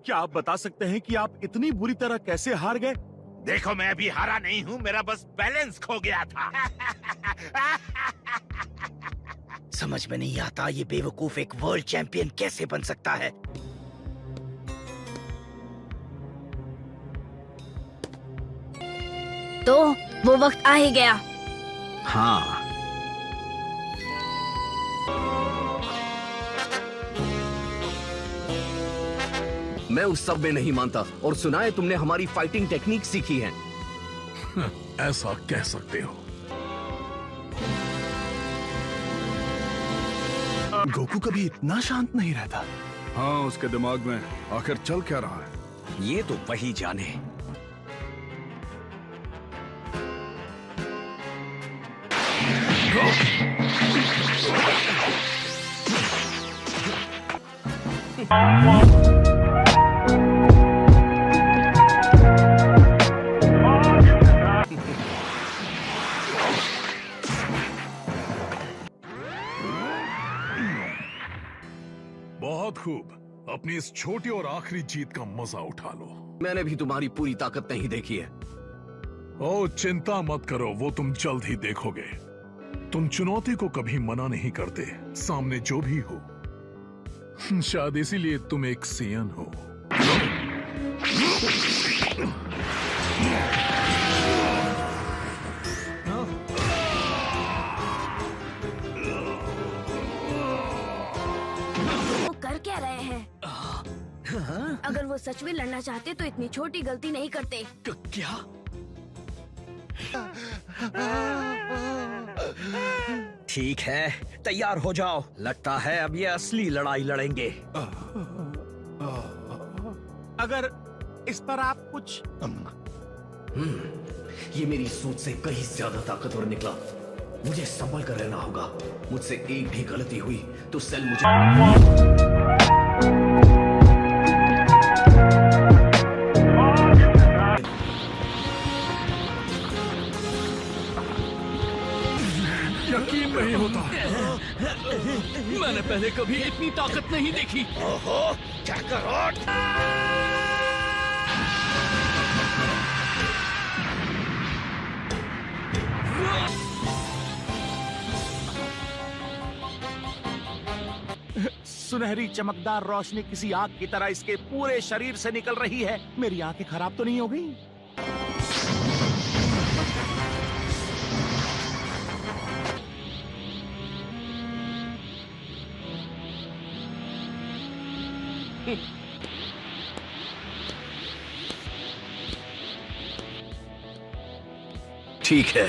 क्या आप बता सकते हैं कि आप इतनी बुरी तरह कैसे हार गए? देखो, मैं अभी हारा नहीं हूँ, मेरा बस बैलेंस खो गया था। समझ में नहीं आता ये बेवकूफ एक वर्ल्ड चैंपियन कैसे बन सकता है। तो वो वक्त आ ही गया। हाँ, मैं उस सब में नहीं मानता। और सुना है तुमने हमारी फाइटिंग टेक्निक सीखी है। ऐसा कह सकते हो। गोकू कभी इतना शांत नहीं रहता। हाँ, उसके दिमाग में आखिर चल क्या रहा है? ये तो वही जाने। बहुत खूब। अपनी इस छोटी और आखिरी जीत का मजा उठा लो। मैंने भी तुम्हारी पूरी ताकत नहीं देखी है। ओ, चिंता मत करो, वो तुम जल्द ही देखोगे। तुम चुनौती को कभी मना नहीं करते, सामने जो भी हो। शायद इसीलिए तुम एक सियन हो। वो कर क्या रहे हैं? अगर वो सच में लड़ना चाहते तो इतनी छोटी गलती नहीं करते। क्या? ठीक है, तैयार हो जाओ। लगता है अब ये असली लड़ाई लड़ेंगे। अगर इस पर आप कुछ ये मेरी सोच से कहीं ज्यादा ताकतवर निकला। मुझे संभल कर रहना होगा। मुझसे एक भी गलती हुई तो सेल मुझे यकीन नहीं होता। मैंने पहले कभी इतनी ताकत नहीं देखी। ओहो, कैकरोट! सुनहरी चमकदार रोशनी किसी आग की तरह इसके पूरे शरीर से निकल रही है। मेरी आंखें खराब तो नहीं हो गई? ठीक है।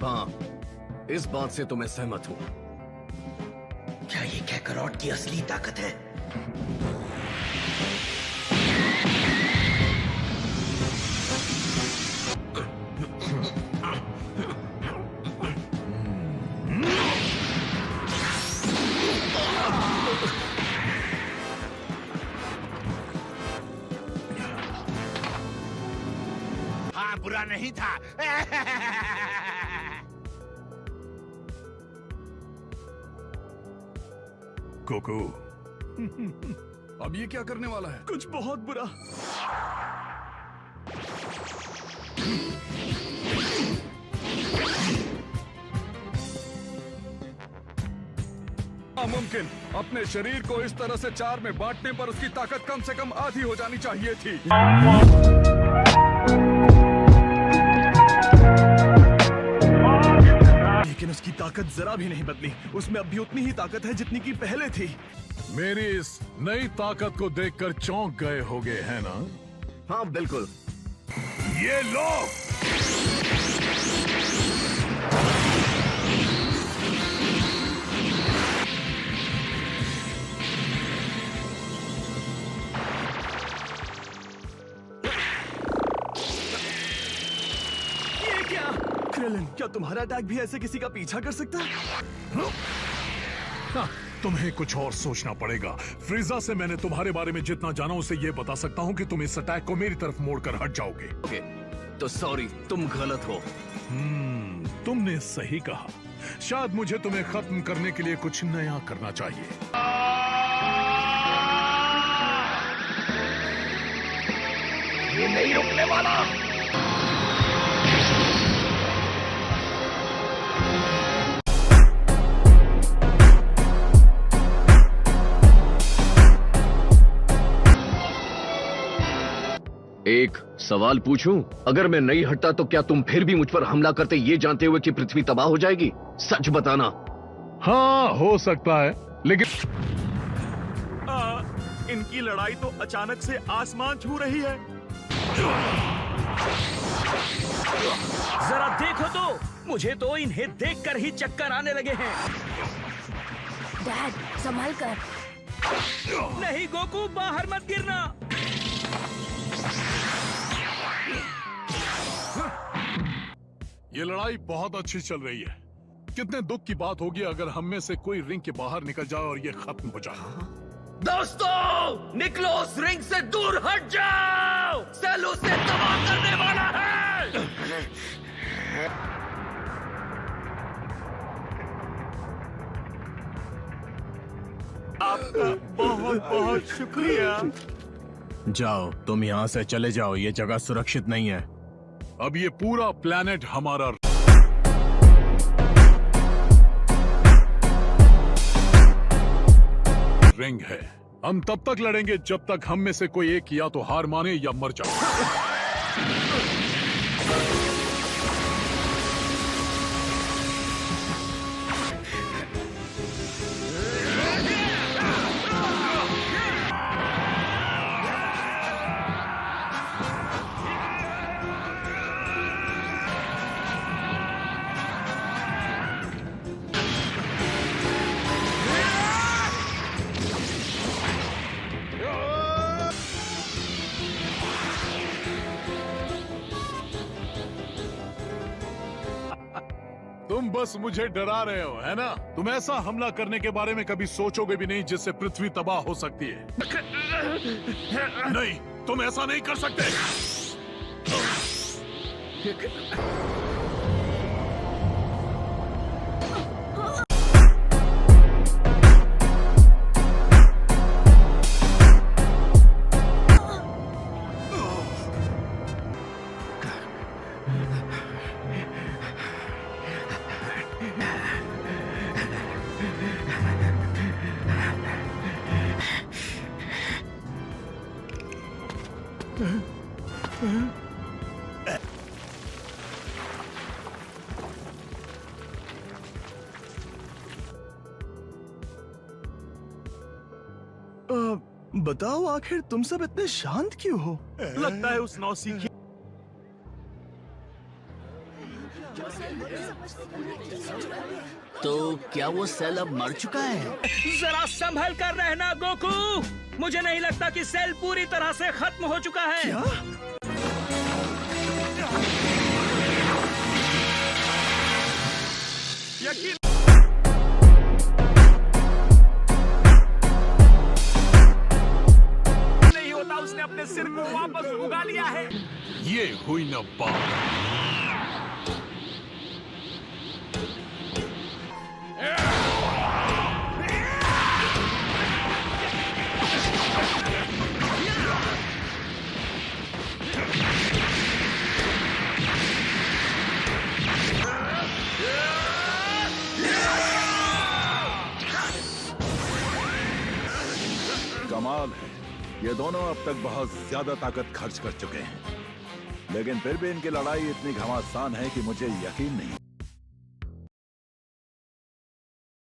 हाँ, इस बात से तो मैं सहमत हूं। क्या ये कैकरॉट की असली ताकत है? हाँ, बुरा नहीं था। कोको, अब ये क्या करने वाला है? कुछ बहुत बुरा। मुमकिन अपने शरीर को इस तरह से चार में बांटने पर उसकी ताकत कम से कम आधी हो जानी चाहिए थी। लेकिन उसकी ताकत जरा भी नहीं बदली। उसमें अब भी उतनी ही ताकत है जितनी की पहले थी। मेरी इस नई ताकत को देखकर चौंक गए होगे, है ना? हाँ, बिल्कुल। ये लो। ये क्या? क्रेलिन, क्या तुम्हारा अटैक भी ऐसे किसी का पीछा कर सकता है? हाँ, तुम्हें कुछ और सोचना पड़ेगा। फ्रीजा से मैंने तुम्हारे बारे में जितना जाना उसे ये बता सकता हूँ कि तुम इस अटैक को मेरी तरफ मोड़कर हट जाओगे। ओके, तो सॉरी, तुम गलत हो। तुमने सही कहा। शायद मुझे तुम्हें खत्म करने के लिए कुछ नया करना चाहिए। ये नहीं रुकने वाला। एक सवाल पूछूं? अगर मैं नहीं हटता तो क्या तुम फिर भी मुझ पर हमला करते, ये जानते हुए कि पृथ्वी तबाह हो जाएगी? सच बताना। हाँ, हो सकता है, लेकिन इनकी लड़ाई तो अचानक से आसमान छू रही है। जरा देखो तो, मुझे तो इन्हें देखकर ही चक्कर आने लगे हैं। डैड, संभल कर। नहीं गोकू, बाहर मत गिरना। ये लड़ाई बहुत अच्छी चल रही है। कितने दुख की बात होगी अगर हम में से कोई रिंग के बाहर निकल जाए और ये खत्म हो जाए। दोस्तों, निकलो, उस रिंग से दूर हट जाओ। सेल उसे तबाह करने वाला है। आपका बहुत बहुत शुक्रिया। जाओ, तुम यहाँ से चले जाओ, ये जगह सुरक्षित नहीं है। अब ये पूरा प्लेनेट हमारा रिंग है। हम तब तक लड़ेंगे जब तक हम में से कोई एक या तो हार माने या मर जाए। तुम बस मुझे डरा रहे हो, है ना? तुम ऐसा हमला करने के बारे में कभी सोचोगे भी नहीं जिससे पृथ्वी तबाह हो सकती है। नहीं, तुम ऐसा नहीं कर सकते। बताओ, आखिर तुम सब इतने शांत क्यों हो? लगता है उस नौसिखिया तो क्या वो सेल अब मर चुका है? जरा संभल कर रहना गोकू। मुझे नहीं लगता कि सेल पूरी तरह से खत्म हो चुका है। क्या? यकीन नहीं होता, उसने अपने सिर को वापस उगा लिया है। ये हुई न बात। कमाल है, ये दोनों अब तक बहुत ज्यादा ताकत खर्च कर चुके हैं, लेकिन फिर भी इनकी लड़ाई इतनी घमासान है कि मुझे यकीन नहीं।